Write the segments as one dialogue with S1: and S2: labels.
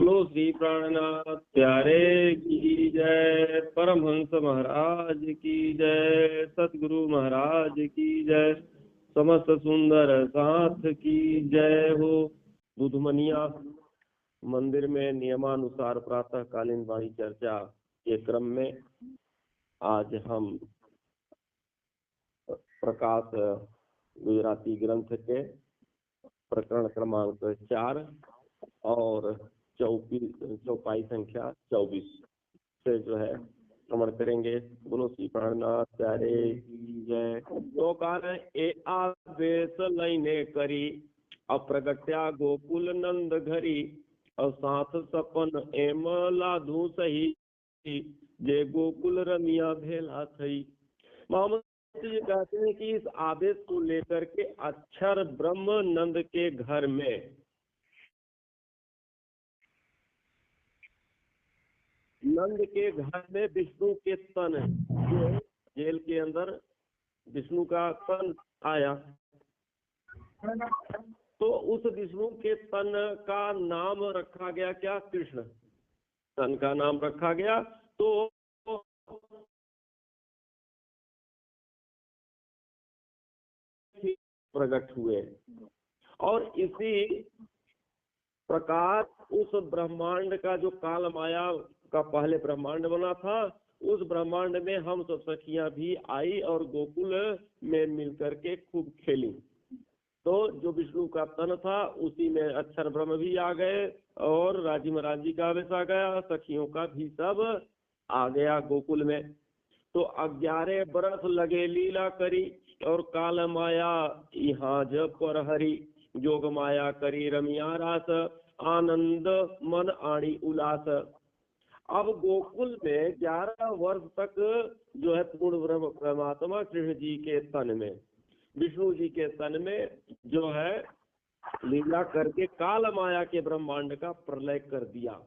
S1: बोलो श्री प्राणनाथ प्यारे की जय, परमहंस महाराज की जय, सतगुरु महाराज की जय, समस्त सुंदर साथ की जय हो। बुधमनिया मंदिर में नियमानुसार प्रातः कालीन वाणी चर्चा के क्रम में आज हम प्रकाश गुजराती ग्रंथ के प्रकरण क्रमांक 4 और चौपाई संख्या 24 से जो है श्रवण करेंगे। बोलो श्री प्राणनाथ प्यारे की जय। तो कारण ए आवेश लईने करी अप्रगट्या गोकुल नंद घरी और साथ सपन एम लाधु सही जे गोकुल रमिया भेला थई। मोहम्मद जी कहते हैं कि इस आदेश को लेकर के अक्षर ब्रह्म नंद के घर में नंद के घर में विष्णु के तन, जेल के अंदर विष्णु का तन आया, तो उस विष्णु के तन का नाम रखा गया क्या? कृष्ण। तन का नाम रखा गया। तो प्रकट हुए और इसी प्रकार उस ब्रह्मांड का जो काल माया का पहले ब्रह्मांड बना था, उस ब्रह्मांड में हम सब सखियां भी आई और गोकुल में मिलकर के खूब खेली। तो जो विष्णु का तन था उसी में अक्षर ब्रह्म भी आ गए और राजी महाराज जी का आवेश आ गया, सखियों का भी सब आ गया गोकुल में। तो 11 बरस लगे लीला करी और काल माया यहाँ जब पर हरी, जोग माया करी रमिया रास आनंद मन आणी उल्लास। अब गोकुल में 11 वर्ष तक जो है पूर्ण ब्रह्म परमात्मा कृष्ण जी के तन में, विष्णु जी के तन में जो है लीला करके काल माया के ब्रह्मांड का प्रलय कर दिया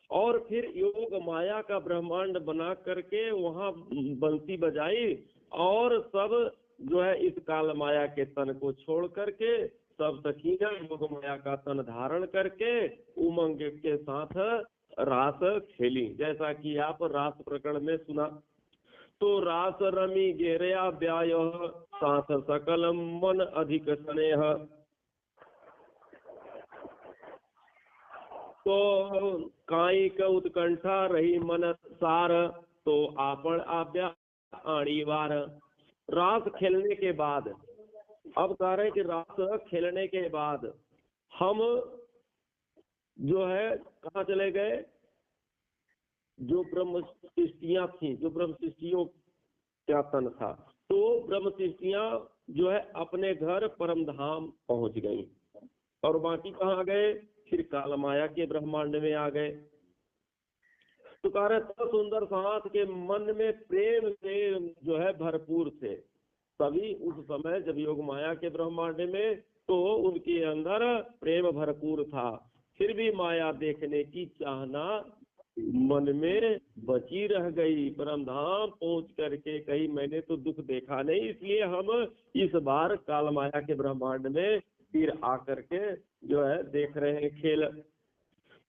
S1: और फिर योग माया का ब्रह्मांड बना करके वहां बंसी बजाई और सब जो है इस काल माया के तन को छोड़ करके सब सखियां योग माया का तन धारण करके उमंग के साथ रास खेली, जैसा कि आप रास प्रकरण में सुना। तो रास रमी गेरया व्याय साथ सकल मन अधिक स्नेह। तो कायिक उत्कंठा रही मन सार, तो आपण आव्या आणी वार। रास खेलने के बाद, अब कह रहे हैं कि रास खेलने के बाद हम जो है कहाँ चले गए? जो ब्रह्म सृष्टियां थी, जो ब्रह्म सृष्टियों का तन था, तो ब्रह्म सृष्टियां जो है अपने घर परम धाम पहुंच गई और बाकी कहाँ गए? फिर काल माया के ब्रह्मांड में आ गए। तो कह रहे सब सुंदर साथ के मन में प्रेम से जो है भरपूर थे सभी उस समय जब योग माया के ब्रह्मांड में, तो उनके अंदर प्रेम भरपूर था। फिर भी माया देखने की चाहना मन में बची रह गई। परम धाम पहुंच करके कहीं मैंने तो दुख देखा नहीं, इसलिए हम इस बार काल माया के ब्रह्मांड में फिर आकर के जो है देख रहे हैं खेल।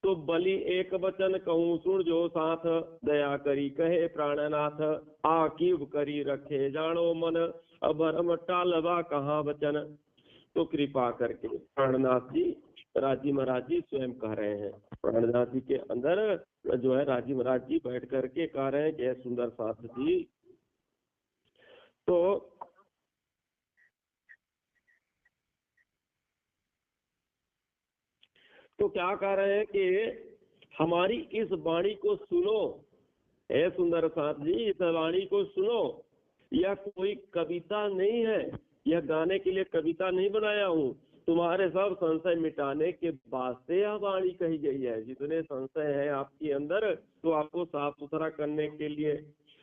S1: तो बलि एक वचन कहूँ सुन जो साथ, दया करी कहे प्राणनाथ आकीब करी रखे जानो मन, अभरम टालवा कहाँ वचन। तो कृपा करके प्राणनाथ जी, राजी महाराज जी स्वयं कह रहे हैं, प्राणनाथ जी के अंदर जो है राजी महाराज जी बैठ करके कह रहे हैं कि सुंदर साथ जी, तो क्या कह रहे हैं कि हमारी इस वाणी को सुनो, हे सुंदर साथ जी, इस वाणी को सुनो। यह कोई कविता नहीं है, यह गाने के लिए कविता नहीं बनाया हूँ, तुम्हारे सब संशय मिटाने के वास्ते यह वाणी कही गई है। जितने संशय है आपके अंदर, तो आपको साफ सुथरा करने के लिए।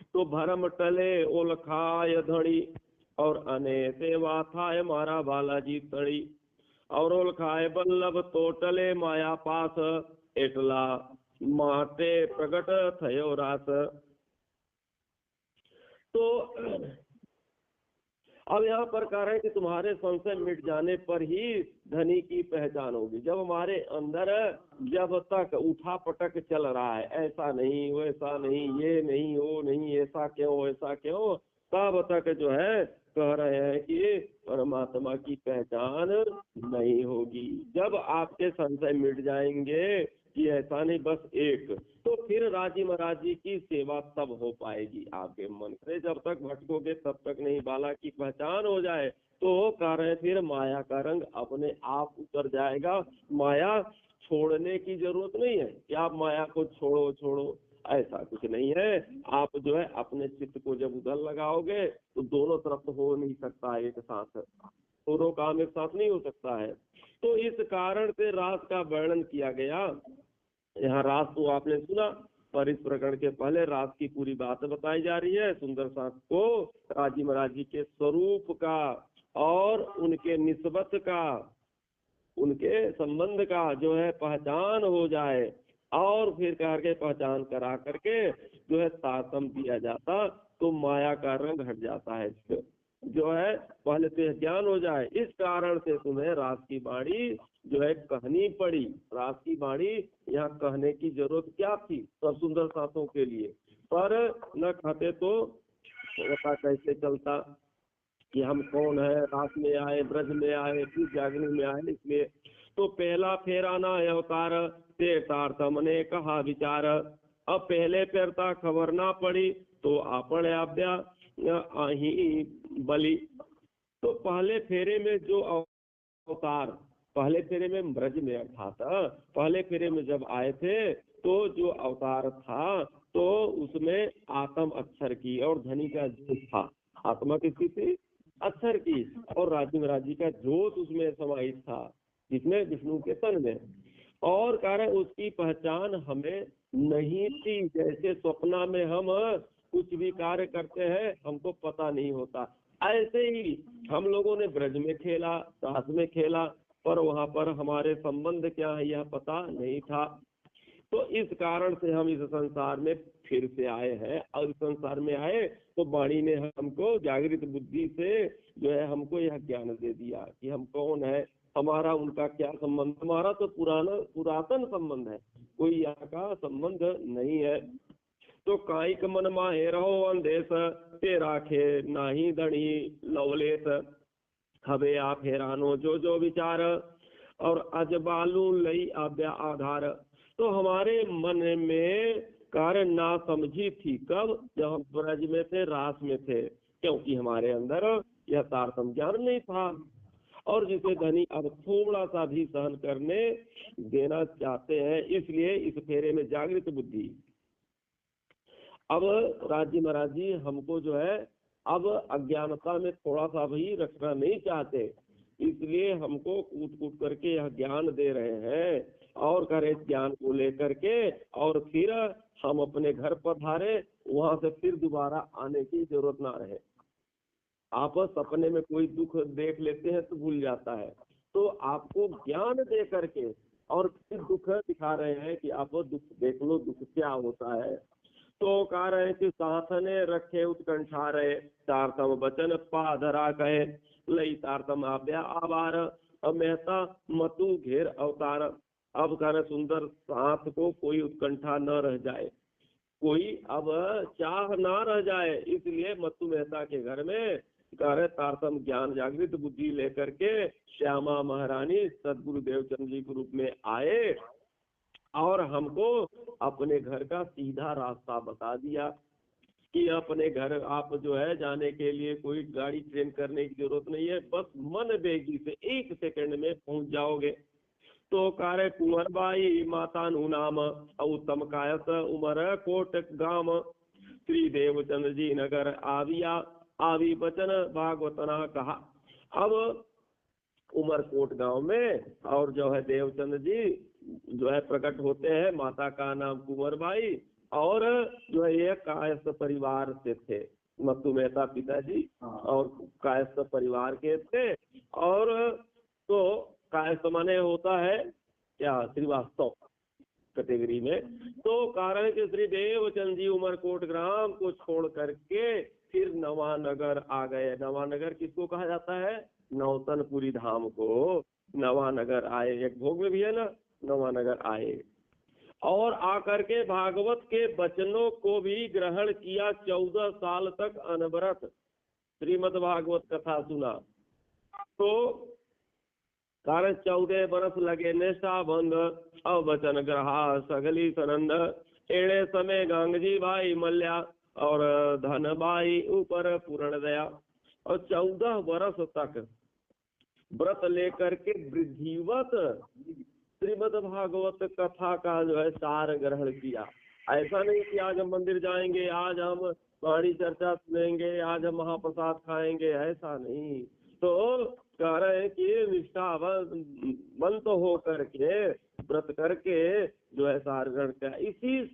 S1: तो भरम टले ओलखाय धड़ी और अने सेवा थाय मारा बालाजी तड़ी, और ओलखाय बल्लभ तोटले माया पास, एटला माटे प्रगट थयो रास। तो अब यहाँ पर कह रहे हैं कि तुम्हारे संशय मिट जाने पर ही धनी की पहचान होगी। जब हमारे अंदर जब तक उठा पटक चल रहा है, ऐसा नहीं वैसा नहीं, ये नहीं वो नहीं, ऐसा क्यों, तब तक जो है कह रहे हैं कि परमात्मा की पहचान नहीं होगी। जब आपके संशय मिट जाएंगे कि ऐसा नहीं बस एक, तो फिर राजी महाराजी की सेवा तब हो पाएगी आपके मन से। जब तक भटकोगे तब तक नहीं। बाला की पहचान हो जाए तो कह रहे हैं फिर माया का रंग अपने आप उतर जाएगा। माया छोड़ने की जरूरत नहीं है कि आप माया को छोड़ो, ऐसा कुछ नहीं है। आप जो है अपने चित्त को जब उधर लगाओगे तो दोनों तरफ तो हो नहीं सकता एक साथ, दोनों काम एक साथ नहीं हो सकता है। तो इस कारण से रास का वर्णन किया गया। यहाँ रास तो आपने सुना, पर इस प्रकरण के पहले रास की पूरी बात बताई जा रही है। सुंदर साथ को राजी महाराज जी के स्वरूप का और उनके निस्बत का, उनके संबंध का जो है पहचान हो जाए, और फिर करके पहचान करा करके जो है तारतम दिया जाता तो माया का रंग हट जाता है। जो है पहले से ज्ञान हो जाए, इस कारण से तुम्हें रास की बाणी जो है कहनी पड़ी। रास की बाणी यहाँ कहने की जरूरत क्या थी सब सुंदर साथों के लिए, पर न कहते तो पता कैसे चलता कि हम कौन है। रास में आए, ब्रज में आए, फिर जागरण में आए। इसलिए तो पहला फेराना अवतार ते तारतम ने कहा विचार। अब पहले फेरता खबर ना पड़ी तो आपण आज्ञा आही बलि। तो पहले फेरे में जो अवतार, पहले फेरे में ब्रज में अर्थात पहले फेरे में जब आए थे तो जो अवतार था तो उसमें आत्म अक्षर की और धनी का जोश था। आत्मा किसकी थी? अक्षर की। और राजी महाराज जी का जोश उसमें समाहित था, जिसमें विष्णु के तन में। और कारण उसकी पहचान हमें नहीं थी। जैसे स्वप्ना में हम कुछ भी कार्य करते हैं हमको पता नहीं होता, ऐसे ही हम लोगों ने ब्रज में खेला, रास में खेला, पर वहाँ पर हमारे संबंध क्या है यह पता नहीं था। तो इस कारण से हम इस संसार में फिर से आए हैं, और इस संसार में आए तो वाणी ने हमको जागृत बुद्धि से जो है हमको यह ज्ञान दे दिया कि हम कौन है, हमारा उनका क्या संबंध। हमारा तो पुरातन संबंध है, कोई यहाँ का संबंध नहीं है। तो कायिक मन माहे रहो अंदेश, ते राखे नाही धनी लवलेस। हवे आप हैरानो जो विचार, और अजबालू लई आज्ञा आधार। तो हमारे मन में कारण ना समझी थी कब? जब हम ब्रज में थे, रास में थे, क्योंकि हमारे अंदर यह तारतम ज्ञान नहीं था। और जिसे धनी अब थोड़ा सा भी सहन करने देना चाहते हैं, इसलिए इस फेरे में जागृत बुद्धि। अब राज्य महाराज जी हमको जो है अब अज्ञानता में थोड़ा सा भी रखना नहीं चाहते, इसलिए हमको कूट कूट करके यह ज्ञान दे रहे हैं। और करे ज्ञान को लेकर के और फिर हम अपने घर पधारे, वहां से फिर दोबारा आने की जरूरत ना रहे। आप सपने में कोई दुख देख लेते हैं तो भूल जाता है, तो आपको ज्ञान दे करके और फिर दुख दिखा रहे हैं कि आप दुख देख लो, दुख क्या होता है। तो कह रहे हैं कि साथने रखे उत्कंठा रहे, तारतम वचन पाधरा कहे, लई तारतम आव्या आवार। अब मेहता मतु घेर अवतार। अब कह रहे सुंदर साथ को कोई उत्कंठा न रह जाए, कोई अब चाह ना रह जाए, इसलिए मत्तु मेहता के घर में कह रहे तारतम ज्ञान जागृत बुद्धि लेकर के श्यामा महारानी सदगुरु देवचंद जी के रूप में आए और हमको अपने घर का सीधा रास्ता बता दिया कि अपने घर आप जो है जाने के लिए कोई गाड़ी ट्रेन करने की जरूरत नहीं है, बस मन बेगी से 1 सेकंड में पहुंच जाओगे। तो कार्य कुंवर बाई माता नु नाम, उत्तम कायस उमर कोट गाम। श्री देवचंद जी नगर आविया, आवी बचन भागवतना कहा। अब उमरकोट गांव में और जो है देवचंद जी जो है प्रकट होते हैं। माता का नाम कुंवरबाई, और जो है ये कायस्थ परिवार से थे। मत्तु मेहता पिताजी और कायस्थ परिवार के थे। और तो कायस्थ माने होता है क्या, श्रीवास्तव कैटेगरी में। तो कारण के श्री देवचंद जी उमरकोट ग्राम को छोड़ करके फिर नवानगर आ गए। नवानगर किसको कहा जाता है? नौतनपुरी धाम को नवानगर आए। एक भोग में भी है ना, नवानगर आए और आकर के भागवत के वचनों को भी ग्रहण किया। 14 साल तक अनवरत श्रीमद् भागवत कथा सुना। तो कारण 14 बरस लगे निष्ठा बंध अवचन ग्रहा सगली सनंद। एड़े समय गांगजी भाई मल्या और धनबाई ऊपर पूर्ण दया। और 14 वर्ष तक व्रत लेकर के वृद्धिवत श्रीमद् भागवत कथा का जो है सार ग्रहण किया। ऐसा नहीं कि आज हम मंदिर जाएंगे, आज हम वाणी चर्चा सुनेंगे, आज हम महाप्रसाद खाएंगे, ऐसा नहीं। तो कह रहे हैं कि निष्ठावंत हो करके व्रत करके जो है सार ग्रहण किया। इसी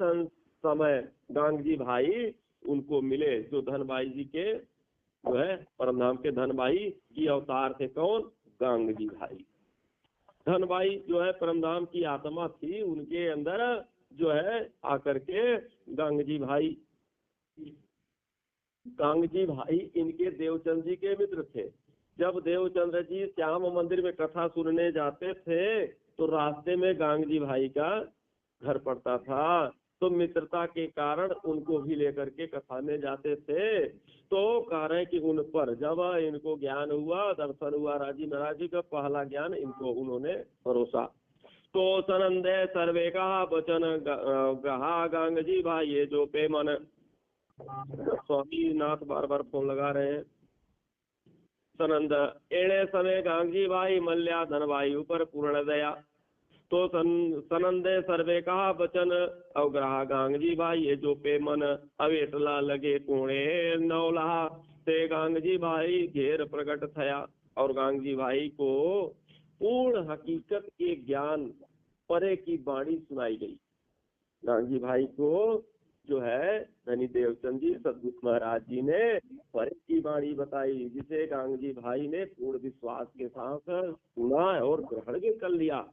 S1: समय गांगजी भाई उनको मिले, जो धनबाई जी के जो है परमधाम के धनबाई की अवतार थे। कौन? गांगजी भाई। धनबाई जो है परमधाम की आत्मा थी, उनके अंदर जो है आकर के गांगजी भाई इनके देवचंद जी के मित्र थे। जब देवचंद्र जी श्याम मंदिर में कथा सुनने जाते थे तो रास्ते में गांगजी भाई का घर पड़ता था। तो मित्रता के कारण उनको भी लेकर के कथा में जाते थे। तो कह रहे हैं कि उन पर जब इनको ज्ञान हुआ, दर्शन हुआ राजी महाराज जी का, पहला ज्ञान इनको उन्होंने परोसा। तो सनंदे सर्वे का वचन गहा गांगजी भाई ये जो पे मन। स्वामी नाथ बार बार फोन लगा रहे हैं। सनंद एड़े समय गांगजी भाई मल्या धनबाई ऊपर पूर्ण दया। तो सनंदे सर्वे कहा वचन अवग्रहा गांगजी भाई ये जो पे मन। अवेटला लगे कोणे नौला ते गांगजी भाई घेर प्रकट थया। और गांगजी भाई को पूर्ण हकीकत के ज्ञान परे की वाणी सुनाई गई। गांगजी भाई को जो है धनी देवचंद जी सदगुरु महाराज जी ने परे की वाणी बताई, जिसे गांगजी भाई ने पूर्ण विश्वास के साथ सुना और ग्रहण भी कर लिया।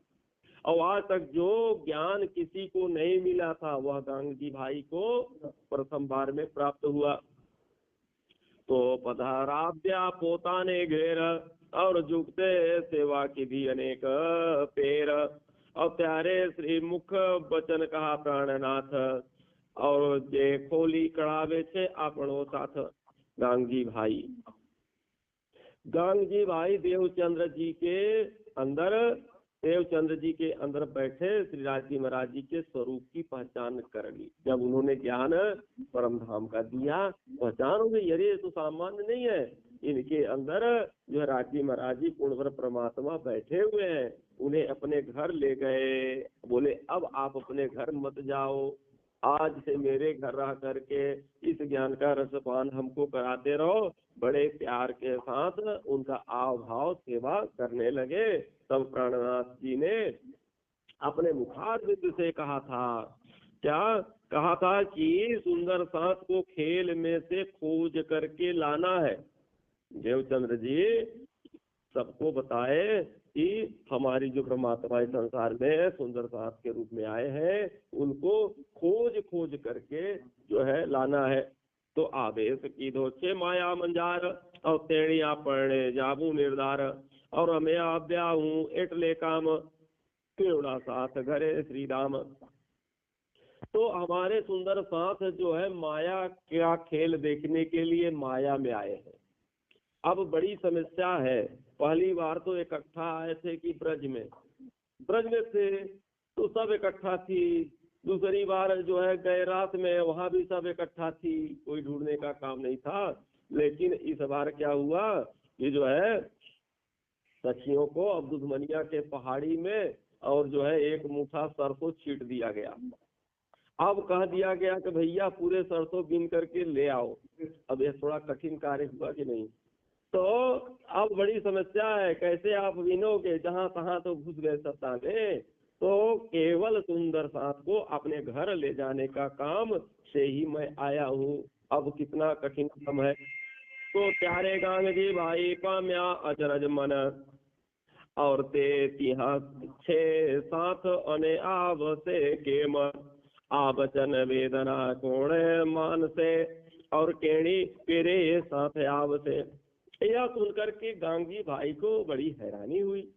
S1: और आज तक जो ज्ञान किसी को नहीं मिला था वह गांगजी भाई को प्रथम बार में प्राप्त हुआ। तो पधाराभ्या पोता ने घेर और जुगते सेवा की भी अनेक पेर। और प्यारे श्री मुख वचन कहा प्राणनाथ और जे खोली कड़ावे छे आपनो साथ। गांगजी भाई देवचंद्र जी के अंदर बैठे श्री राजी महाराज जी के स्वरूप की पहचान कर ली। जब उन्होंने ज्ञान परमधाम का दिया, पहचान हो गई, अरे ये तो सामान्य नहीं है, इनके अंदर जो है राजी महाराज जी पूर्ण परमात्मा बैठे हुए हैं। उन्हें अपने घर ले गए, बोले अब आप अपने घर मत जाओ, आज से मेरे घर रह करके इस ज्ञान का रसपान हमको कराते रहो। बड़े प्यार के साथ उनका आवभाव सेवा करने लगे। तब प्राणनाथ जी ने अपने मुखारविंद से कहा था, क्या कहा था कि सुंदर सांस को खेल में से खोज करके लाना है। देवचंद्र जी सबको बताए कि हमारी जो परमात्मा इस संसार में सुंदर सांस के रूप में आए हैं, उनको खोज करके जो है लाना है। तो आवेश की धोचे माया मंजार और तेड़िया पढ़ने जाबू निर्धार। और हमें आव्या हूँ एटले काम केवड़ा साथ घरे श्री राम। तो हमारे सुंदर साथ जो है माया क्या खेल देखने के लिए माया में आए हैं। अब बड़ी समस्या है, पहली बार तो इकट्ठा आए थे कि ब्रज में थे तो सब इकट्ठा थी। दूसरी बार जो है गए रात में, वहां भी सब इकट्ठा थी, कोई ढूंढने का काम नहीं था। लेकिन इस बार क्या हुआ, ये जो है सखियों को अब दुधमनिया के पहाड़ी में और जो है एक मुठा सरसों छीट दिया गया। अब कह दिया गया कि भैया पूरे सरसों बीन करके ले आओ। अब ये थोड़ा कठिन कार्य हुआ कि नहीं। तो अब बड़ी समस्या है, कैसे आप बीनोगे, जहां तहां तो घुस गए सत्ता में। तो केवल सुंदर साथ को अपने घर ले जाने का काम से ही मैं आया हूँ। अब कितना कठिन काम है। तो प्यारे गांगजी भाई पाम्या अचरज मन और ते तिहा 6-7 अने आव से केम आवचन वेदना कोण मान से। और केणी पेरे ये साथ आव से। यह सुनकर के गांगी भाई को बड़ी हैरानी हुई।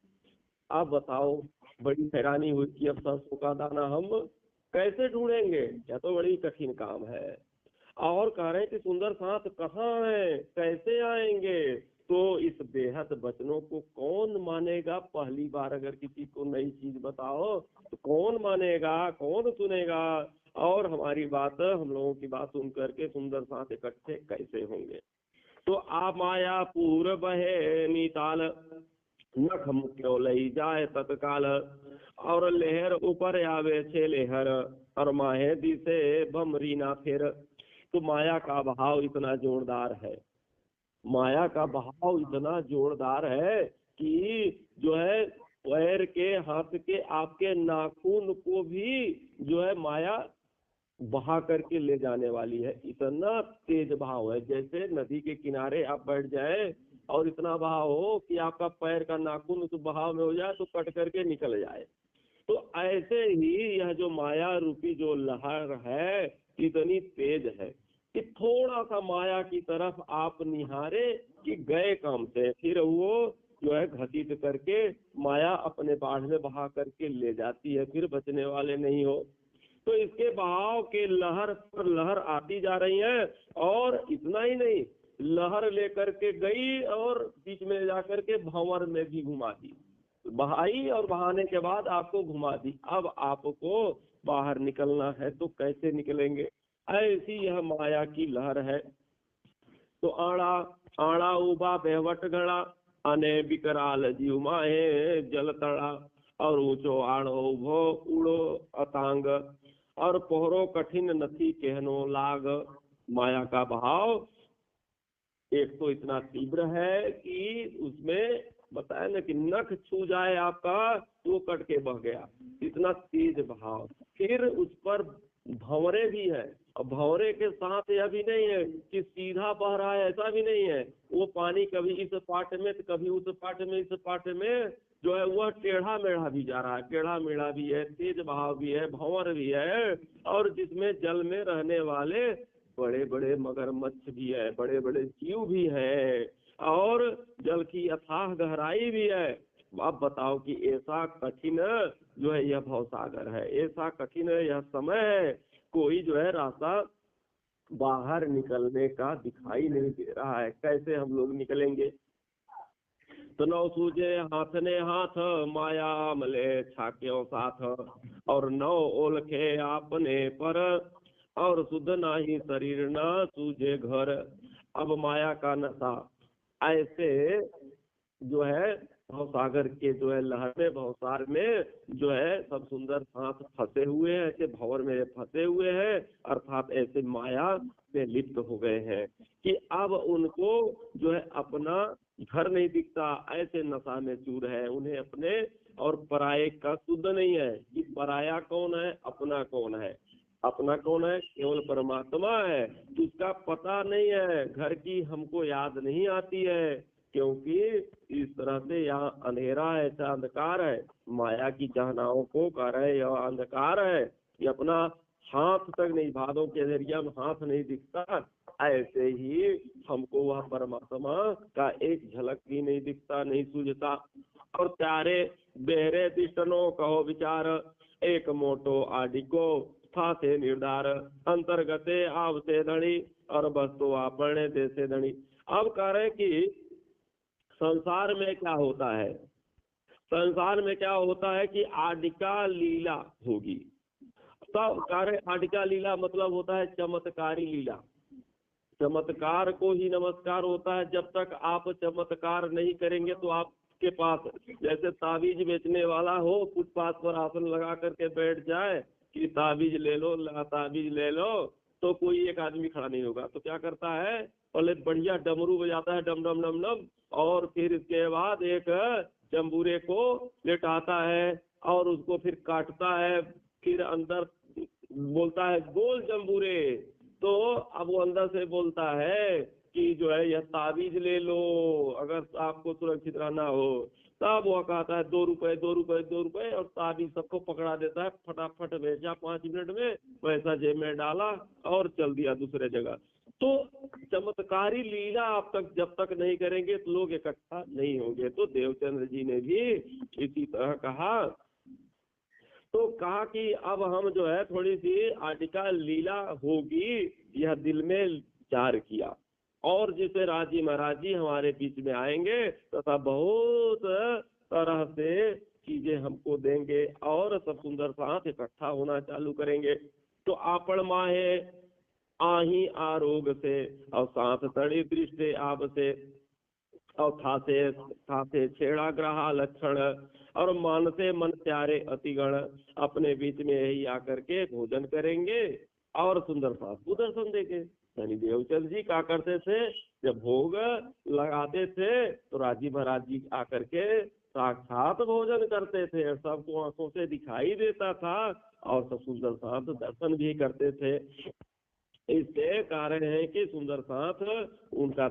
S1: आप बताओ, बड़ी हैरानी हुई कि अब सरसों का दाना हम कैसे ढूंढेंगे, यह तो बड़ी कठिन काम है। और कह रहे हैं कि सुंदर साथ कहाँ है, कैसे आएंगे। तो इस बेहद वचनों को कौन मानेगा। पहली बार अगर किसी को नई चीज बताओ तो कौन मानेगा, कौन सुनेगा। और हमारी बात, हम लोगों की बात सुन करके सुंदर साथ इकट्ठे कैसे होंगे। तो आ माया पूर बहे नीताल, नख मुक्यो लई जाए तत्काल। और लहर ऊपर आवे छे लहर, और माहे दिसे भमरी ना फिर। तो माया का भाव इतना जोरदार है, माया का भाव इतना जोरदार है कि जो है पैर के, हाथ के, आपके नाखून को भी जो है माया बहा करके ले जाने वाली है। इतना तेज भाव है, जैसे नदी के किनारे आप बैठ जाए और इतना बहाव हो कि आपका पैर का नाखून उस बहाव में हो जाए तो कट करके निकल जाए। तो ऐसे ही यह जो माया रूपी जो लहर है इतनी तेज है कि थोड़ा सा माया की तरफ आप निहारे कि गए काम से, फिर वो जो है घसीट करके माया अपने बाढ़ में बहा करके ले जाती है, फिर बचने वाले नहीं हो। तो इसके बहाव के लहर पर लहर आती जा रही है। और इतना ही नहीं, लहर लेकर के गई और बीच में जाकर के भंवर में भी घुमा दी, बहाई और बहाने के बाद आपको घुमा दी। अब आपको बाहर निकलना है तो कैसे निकलेंगे। ऐसी यह माया की लहर है। तो आड़ा आड़ा उबा बेवट गड़ा, अने बिकराल जीव माहे जल तड़ा। और ऊंचो आड़ो उभो उड़ो अतांग, और पोहरो कठिन नथी कहनो लाग। माया का भाव एक तो इतना तीव्र है कि उसमें बताया ना कि नख छू जाए आपका तो वो कट के बह गया, इतना तेज भाव। फिर उस पर भंवरे भी है, और भंवरे के साथ यह भी नहीं है कि सीधा बह रहा है, ऐसा भी नहीं है। वो पानी कभी इस पाट में तो कभी उस पाट में, इस पाट में जो है वह टेढ़ा मेढ़ा भी जा रहा है, टेढ़ा मेढ़ा भी है, तेज बहाव भी है, भंवर भी है। और जिसमें जल में रहने वाले बड़े बड़े मगरमच्छ भी है, बड़े बड़े जीव भी है, और जल की अथाह गहराई भी है। अब बताओ कि ऐसा कठिन जो है यह भवसागर है, ऐसा कठिन यह समय है, कोई जो है रास्ता बाहर निकलने का दिखाई नहीं दे रहा है। कैसे हम लोग निकलेंगे। तो नौ सूझे हाथ ने हाथ, माया मले छाक्यों साथ। और नौ ओलखे आपने पर, और शुद्ध नाही शरीर ना सूझे घर। अब माया का नशा ऐसे जो है भवसागर के जो है लहर में, भवसार में जो है सब सुंदर साथ फंसे हुए हैं, ऐसे भंवर में फंसे हुए हैं, अर्थात ऐसे माया में लिप्त हो गए हैं कि अब उनको जो है अपना घर नहीं दिखता, ऐसे नशा में चूर है उन्हें अपने और पराये का शुद्ध नहीं है कि पराया कौन है, अपना कौन है। अपना कौन है, केवल परमात्मा है, उसका पता नहीं है। घर की हमको याद नहीं आती है, क्योंकि इस तरह से यहाँ अंधेरा है, ऐसा अंधकार है। माया की चाहनाओं को कह रहे यह अंधकार है कि अपना हाथ तक नहीं, भादों के जरिया में हाथ नहीं दिखता, ऐसे ही हमको वह परमात्मा का एक झलक भी नहीं दिखता, नहीं सूझता। और प्यारे बेहरे दिष्टनो कहो विचार, एक मोटो आडिको था से निर्धार। अंतर्गते आवसे धनी, और बस तो आपने देसे धनी। अब कह रहे कि संसार में क्या होता है, संसार में क्या होता है कि आडिका लीला होगी। तब कार्य आडिका लीला मतलब होता है चमत्कारी लीला। चमत्कार को ही नमस्कार होता है। जब तक आप चमत्कार नहीं करेंगे तो आपके पास जैसे ताबीज बेचने वाला हो, फुटपाथ पर आसन लगा करके बैठ जाए कि ताबीज ले लो, ताबीज ले लो, तो कोई एक आदमी खड़ा नहीं होगा। तो क्या करता है, पहले बढ़िया डमरू बजाता है, डम डम डम डम, और फिर इसके बाद एक जम्बूरे को लेटाता है और उसको फिर काटता है, फिर अंदर बोलता है गोल जम्बूरे। तो अब वो अंदर से बोलता है कि जो है यह ताबीज ले लो अगर आपको सुरक्षित रहना हो। तब वो कहता है 2 रुपए 2 रुपए 2 रुपए, और ताबीज सबको पकड़ा देता है, फटाफट भेजा 5 मिनट में, पैसा जेब में डाला और चल दिया दूसरे जगह। तो चमत्कारी लीला आप तक जब तक नहीं करेंगे तो लोग इकट्ठा नहीं होंगे। तो देवचंद्र जी ने भी इसी तरह कहा। तो कहा कि अब हम जो है थोड़ी सी आटिका लीला होगी, यह दिल में विचार किया, और जिसे राजी महाराज जी हमारे बीच में आएंगे तथा बहुत तरह से चीजें हमको देंगे और सब सुंदर साथ इकट्ठा होना चालू करेंगे। तो आपण माहे आही आरोग से और साथ तड़ी दृष्टि आप से और थासे छेड़ा ग्रहा लक्षण और मन से मन प्यारे अतिगण अपने बीच में यही आकर के भोजन करेंगे और सुंदर साथ को दर्शन देंगे। यानी देवचंद जी क्या करते थे, जब भोग लगाते थे तो राजी महाराज जी आकर के साक्षात भोजन करते थे, सबको आंखों से दिखाई देता था और सब सुंदर साथ दर्शन भी करते थे। इससे कारण है कि सुंदर साथ उनका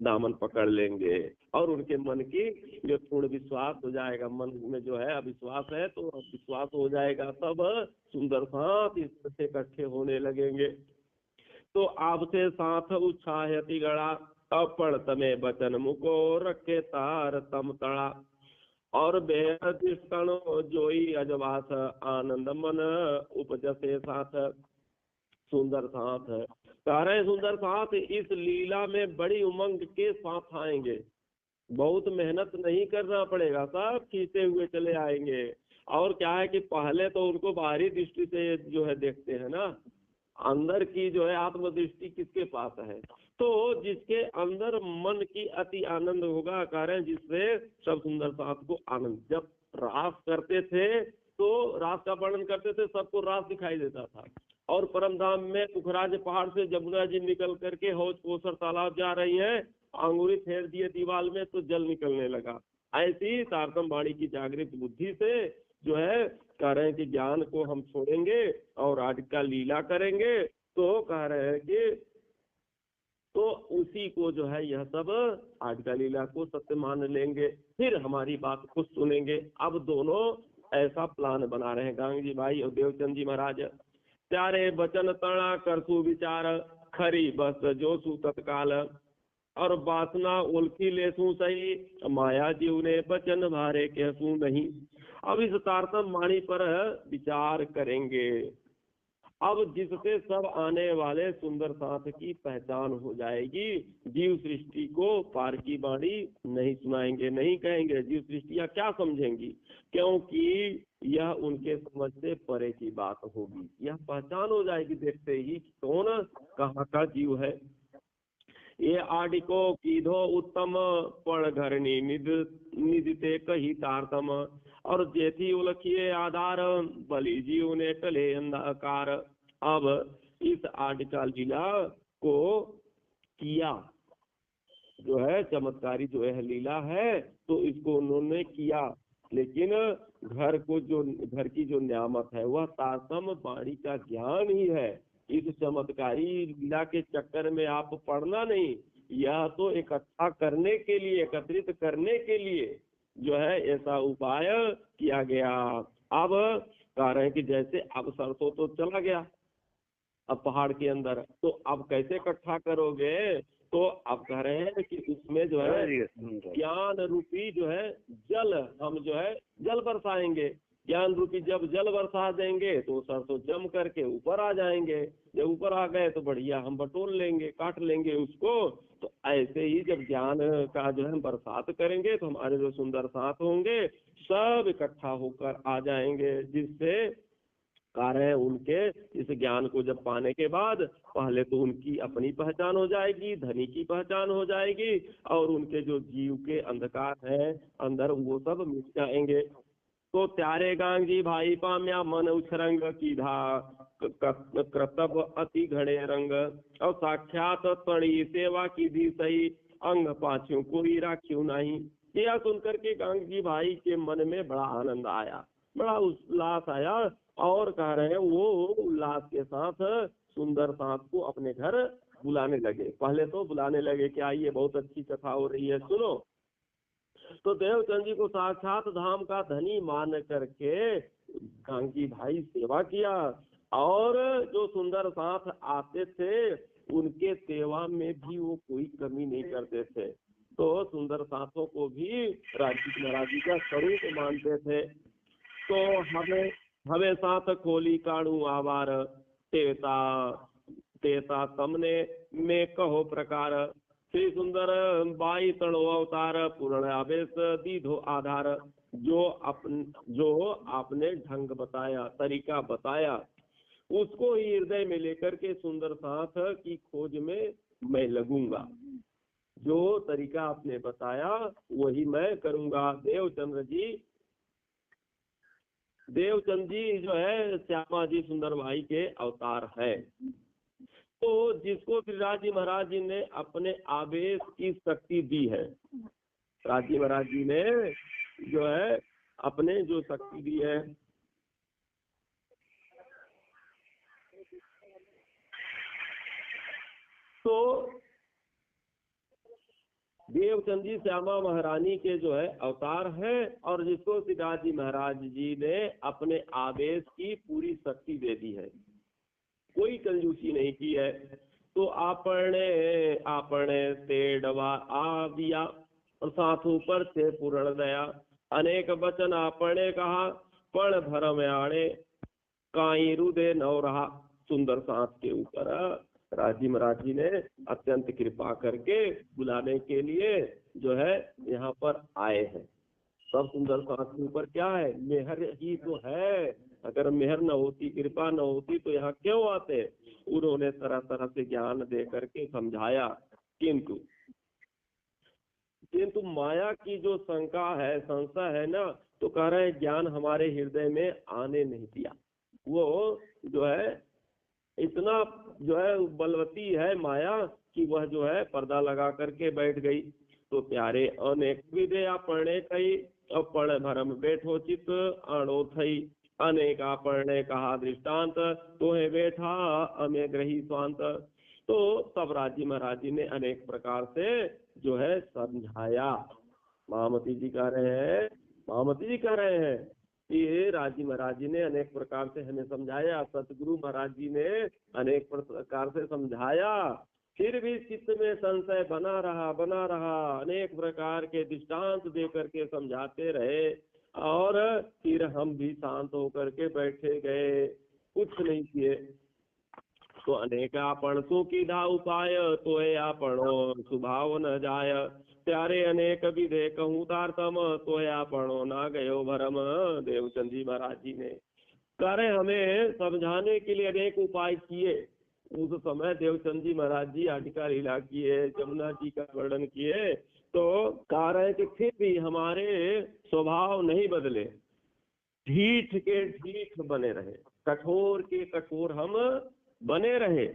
S1: दामन पकड़ लेंगे और उनके मन की जो पूर्ण विश्वास हो जाएगा, मन में जो है अविश्वास है तो विश्वास हो जाएगा, तब सुंदर साथ इससे इकट्ठे होने लगेंगे। तो आपसे साथ उत्साहति गड़ा अपन तमे बचन मुको रखे तार तम तड़ा और बेहद जोई अजवास आनंद मन उपजसे साथ। सुंदर साथ है सारे सुंदर साथ इस लीला में बड़ी उमंग के साथ आएंगे, बहुत मेहनत नहीं करना पड़ेगा, सब खींचते हुए चले आएंगे। और क्या है कि पहले तो उनको बाहरी दृष्टि से जो है देखते हैं ना, अंदर की जो है आत्मदृष्टि किसके पास है, तो जिसके अंदर मन की अति आनंद होगा, कारण जिससे सब सुंदर साथ को आनंद, जब रास करते थे तो रास का वर्णन करते थे, सबको रास दिखाई देता था। और परमधाम में पुखराज पहाड़ से जमुना जी निकल करके हौज कोसर तालाब जा रही है, अंगुरी फेर दिए दीवाल में तो जल निकलने लगा। ऐसी तारतम वाणी की जागृत बुद्धि से जो है कह रहे हैं कि ज्ञान को हम छोड़ेंगे और आज का लीला करेंगे, तो कह रहे हैं कि तो उसी को जो है यह सब आज का लीला को सत्य मान लेंगे, फिर हमारी बात को सुनेंगे। अब दोनों ऐसा प्लान बना रहे हैं, गांग जी भाई और देवचंद जी महाराज। प्यारे बचन तणा करसु विचार खरी बस जो सु तत्काल और वासना उल्की लेसू सही माया जीव ने बचन भारे कहसू नहीं। अब इस तारतम वाणी पर विचार करेंगे, अब जिससे सब आने वाले सुंदर साथ की पहचान हो जाएगी। जीव सृष्टि को पार की वाणी नहीं सुनाएंगे, नहीं कहेंगे, जीव सृष्टियां क्या समझेंगी, क्योंकि यह उनके समझ से परे की बात होगी। यह पहचान हो जाएगी देखते ही कौन कहाँ का जीव है। ये आडिको कीधो उत्तम पण घरनी निधते कही तारतम और जेथी उलखिए आधार बलि जीव ने टले अंधकार। अब इस आडिका लीला को किया जो है चमत्कारी जो है लीला है, तो इसको उन्होंने किया, लेकिन घर की जो नियामत है वह तारतम वाणी का ज्ञान ही है। इस चमत्कारी लीला के चक्कर में आप पढ़ना नहीं, यह तो इकट्ठा करने के लिए, एकत्रित करने के लिए जो है ऐसा उपाय किया गया। अब कह रहे हैं कि जैसे अब सरसों तो चला गया अब पहाड़ के अंदर, तो अब कैसे इकट्ठा करोगे, तो अब कह रहे हैं कि उसमें जो है ज्ञान रूपी जो है जल, हम जो है जल बरसाएंगे, ज्ञान रूपी जब जल बरसा देंगे तो सरसों जम करके ऊपर आ जाएंगे, जब ऊपर आ गए तो बढ़िया हम बटोर लेंगे, काट लेंगे उसको। तो ऐसे ही जब ज्ञान का जो है बरसात करेंगे तो हमारे जो सुंदर साथ होंगे सब इकट्ठा होकर आ जाएंगे, जिससे कारण है उनके इस ज्ञान को जब पाने के बाद पहले तो उनकी अपनी पहचान हो जाएगी, धनी की पहचान हो जाएगी, और उनके जो जीव के अंधकार है अंदर वो सब मिट जाएंगे। तो त्यारे गांग जी भाई पाम्या मन उछरंग कीधा कर्तव्य अति घड़े रंग और साक्षात तड़ी सेवा की दी सही अंग पाछू कोई राख्यू नहीं। यह सुनकर के गांग जी भाई के मन में बड़ा आनंद आया, बड़ा उल्लास आया, और कह रहे हैं वो उल्लास के साथ सुंदर साथ को अपने घर बुलाने लगे। पहले तो बुलाने लगे कि आइए बहुत अच्छी कथा हो रही है सुनो। तो देवचंद जी को साक्षात धाम का धनी मान करके गांगी भाई सेवा किया, और जो सुंदर साथ आते थे उनके सेवा में भी वो कोई कमी नहीं करते थे। तो सुंदर साथों को भी राजी महाराज जी का स्वरूप मानते थे। तो हमें हमें साथ खोली काणू आवार तेता तेता तमने में कहो प्रकार श्री सुंदर बाई तणो अवतार पूर्ण आवेश दीधो आधार। जो आपने ढंग बताया, तरीका बताया, उसको ही हृदय में लेकर के सुंदर साथ की खोज में मैं लगूंगा। जो तरीका आपने बताया वही मैं करूंगा। देवचंद जी जो है श्यामा जी सुंदर भाई के अवतार है। तो जिसको फिर राजी महाराज जी ने अपने आवेश की शक्ति दी है, राजी महाराज जी ने जो है अपने जो शक्ति दी है, तो देवचंद जी श्यामा महारानी के जो है अवतार है, और जिसको सिद्धार्थ जी महाराज जी ने अपने आवेश की पूरी शक्ति दे दी है, कोई कंजूसी नहीं की है। तो आपने तेड़वा आविया और साथों पर से पूर्ण दया, अनेक वचन आपने कहा पण भरम आणे काई रुदे नव रहा। सुंदर साथ के ऊपर राजी महाराज जी ने अत्यंत कृपा करके बुलाने के लिए जो है यहाँ पर आए हैं। सब सुंदर साथ के ऊपर क्या है, मेहर ही तो है। अगर मेहर न होती, कृपा न होती तो यहाँ क्यों आते। उन्होंने तरह तरह से ज्ञान दे करके समझाया, किंतु माया की जो शंका है, संशय है ना, तो कह रहे हैं ज्ञान हमारे हृदय में आने नहीं दिया। वो जो है इतना जो है बलवती है माया कि वह जो है पर्दा लगा करके बैठ गई। तो प्यारे अनेक विद्या पढ़ने कई, अब पढ़ भरम बैठो चित आणो थई, अनेक पढ़ने कहा दृष्टांत तोहे बैठा अमे ग्रही स्वांत। तो तब राजी महाराज जी ने अनेक प्रकार से जो है समझाया। महामती जी कह रहे हैं कि राजी महाराज जी ने अनेक प्रकार से हमें समझाया, सतगुरु महाराज जी ने अनेक प्रकार से समझाया, फिर भी चित्त में संशय बना रहा। अनेक प्रकार के दृष्टांत दे करके समझाते रहे, और फिर हम भी शांत होकर के बैठे गए, कुछ नहीं किए। तो अनेकापण सुखीधा उपाय तो आपणो स्वभाव न जाय, त्यारे अनेक विधे कहूँ तारतम तो आपणो ना गयो भरम। देवचंद जी महाराज जी ने करे हमें समझाने के लिए अनेक उपाय किए। उस समय देवचंद जी महाराज जी आटिका लीला किए, जमुना जी का वर्णन किए, तो कह रहे कि फिर भी हमारे स्वभाव नहीं बदले, ढीठ के ढीठ बने रहे, कठोर के कठोर हम बने रहे।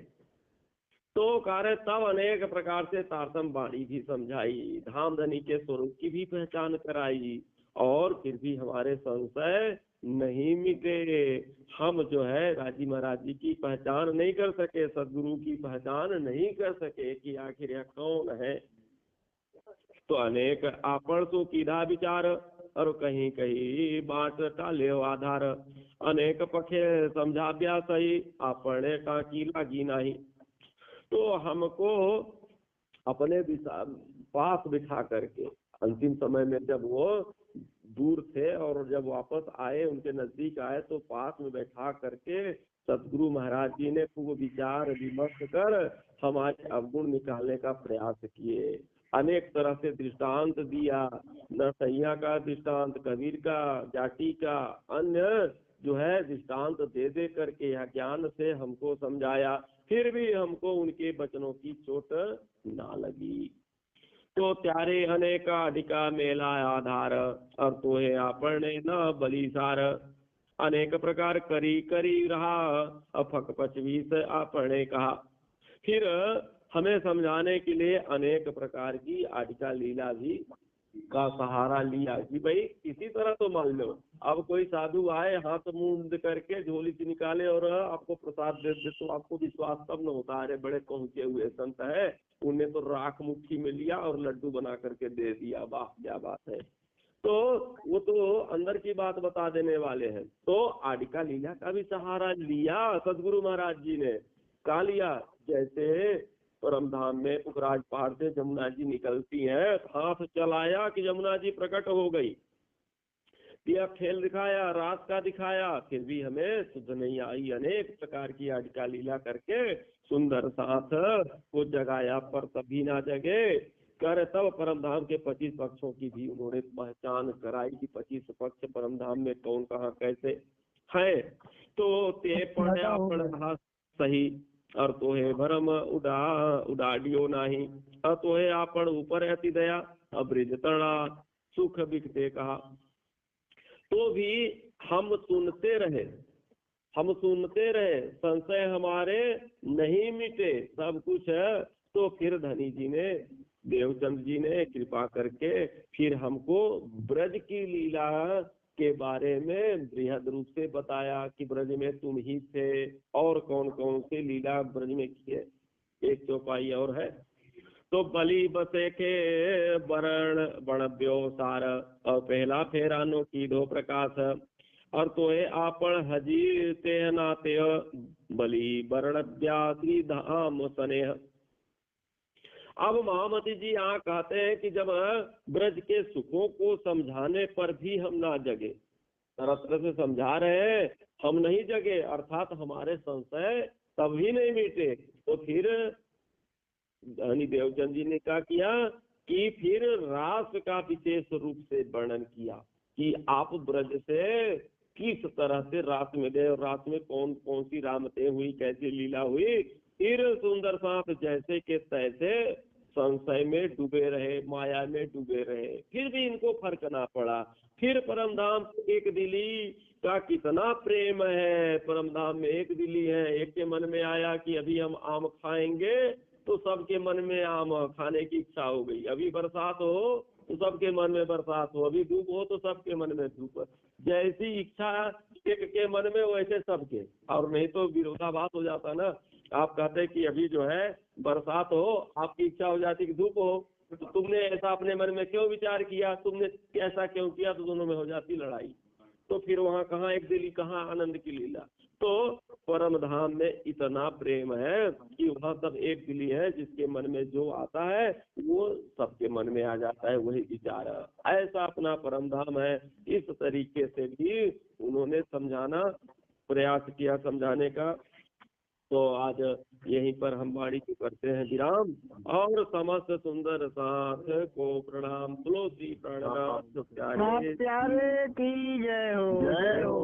S1: तो कार्य तब अनेक प्रकार से तारतम वाणी भी समझाई, धाम धनी के स्वरूप की भी पहचान कराई, और फिर भी हमारे संशय नहीं मिटे। हम जो है राजी महाराज जी की पहचान नहीं कर सके, सदगुरु की पहचान नहीं कर सके कि आखिर यह कौन है। तो अनेक आपण तो कीधा विचार, और कहीं कहीं बाट टाले आधार, अनेक पखे समझाव्या सही आपने टाकी लागी नहीं। तो हमको अपने पास बिठा करके अंतिम समय में जब वो दूर थे और जब वापस आए, उनके नजदीक आए, तो पास में बैठा करके सतगुरु महाराज जी ने खूब विचार विमर्श कर हमारे अवगुण निकालने का प्रयास किए। अनेक तरह से दृष्टांत दिया, नरसैया का दृष्टांत, कबीर का, जाटी का, अन्य जो है दृष्टांत दे दे करके यह ज्ञान से हमको समझाया। फिर भी हमको उनके वचनों की चोट ना लगी। तो त्यारे अनेका अधिका मेला आधार, और तोहे आपने न बलिसार, अनेक प्रकार करी करी रहा, अफक पचवी से आपने कहा। फिर हमें समझाने के लिए अनेक प्रकार की आटिका लीला भी का सहारा लिया कि भाई इसी तरह तो मान लो, अब कोई साधु आए हाथ मुंह करके झोली से निकाले और आपको प्रसाद दे दे, तो आपको विश्वास तब न होता, अरे बड़े पहुंचे हुए संत है, उन्हें तो राख मुट्ठी में लिया और लड्डू बना करके दे दिया, वाह क्या बात है। तो वो तो अंदर की बात बता देने वाले हैं। तो आटिका लीला का भी सहारा लिया सदगुरु महाराज जी ने, कालिया जैसे परम धाम में पुखराज पहाड़ से जमुना जी निकलती हैं, हाथ चलाया कि जमुना जी प्रकट हो गई, यह खेल दिखाया, रात का दिखाया, फिर भी हमें सुध नहीं आई। अनेक प्रकार की अटका लीला करके सुंदर साथ को जगाया, पर तभी ना जगे। कर तब परम धाम के 25 पक्षों की भी उन्होंने पहचान कराई कि 25 पक्ष परम धाम में कौन कहाँ कैसे है। तो ते पण आपण रहा सही, और तो है भरम उडाडियो नाही, और तो है आपण ऊपर अति दया, अब्रिज तरणा सुख बिकते कहा। तो भी हम सुनते रहे, हम सुनते रहे, संशय हमारे नहीं मिटे, सब कुछ है। तो फिर धनी जी ने, देवचंद जी ने कृपा करके फिर हमको ब्रज की लीला के बारे में बृहद रूप से बताया कि ब्रज में तुम ही थे और कौन कौन से लीला ब्रज में किए। एक चौपाई और है। तो बलि बसे के वरण बण ब्योसार, और पहला फेरा नो की दो प्रकाश, और तो है आपण हजी ते नाते बलि वरण व्यासी धाम स्नेह। अब महामती जी यहाँ कहते हैं कि जब ब्रज के सुखों को समझाने पर भी हम ना जगे, तरह तरह से समझा रहे हैं, हम नहीं जगे, अर्थात हमारे संशय तब भी नहीं मिटे। तो फिर धनी देवचंद जी ने क्या किया कि फिर रास का विशेष रूप से वर्णन किया कि आप ब्रज से किस तरह से रास में गए, और रास में कौन कौन सी रामतें हुई, कैसी लीला हुई। फिर सुंदर साथ जैसे के तैसे संशय में डूबे रहे, माया में डूबे रहे, फिर भी इनको फर्क ना पड़ा। फिर परम धाम एक दिली का कितना प्रेम है, परम धाम में एक दिली है। एक के मन में आया कि अभी हम आम खाएंगे, तो सबके मन में आम खाने की इच्छा हो गई। अभी बरसात हो तो सबके मन में बरसात हो, अभी धूप हो तो सबके मन में धूप। जैसी इच्छा एक के मन में वैसे सबके, और नहीं तो विरोधाभास हो जाता ना। आप कहते कि अभी जो है बरसात हो, आपकी इच्छा हो जाती कि धूप हो, तो तुमने ऐसा अपने मन में क्यों विचार किया, तुमने ऐसा क्यों किया, तो दोनों में हो जाती लड़ाई। तो फिर वहाँ कहाँ एक दिली, कहाँ आनंद की लीला। तो परम धाम में इतना प्रेम है कि वहाँ सब एक दिली है, जिसके मन में जो आता है वो सबके मन में आ जाता है, वही विचार है। ऐसा अपना परम धाम है। इस तरीके से भी उन्होंने समझाना प्रयास किया, समझाने का। तो आज यहीं पर हम वाणी को करते हैं विराम, और समस्त सुंदर साथ को प्रणाम। तुलसी प्रणनाम
S2: प्यारे की जय हो, जय हो।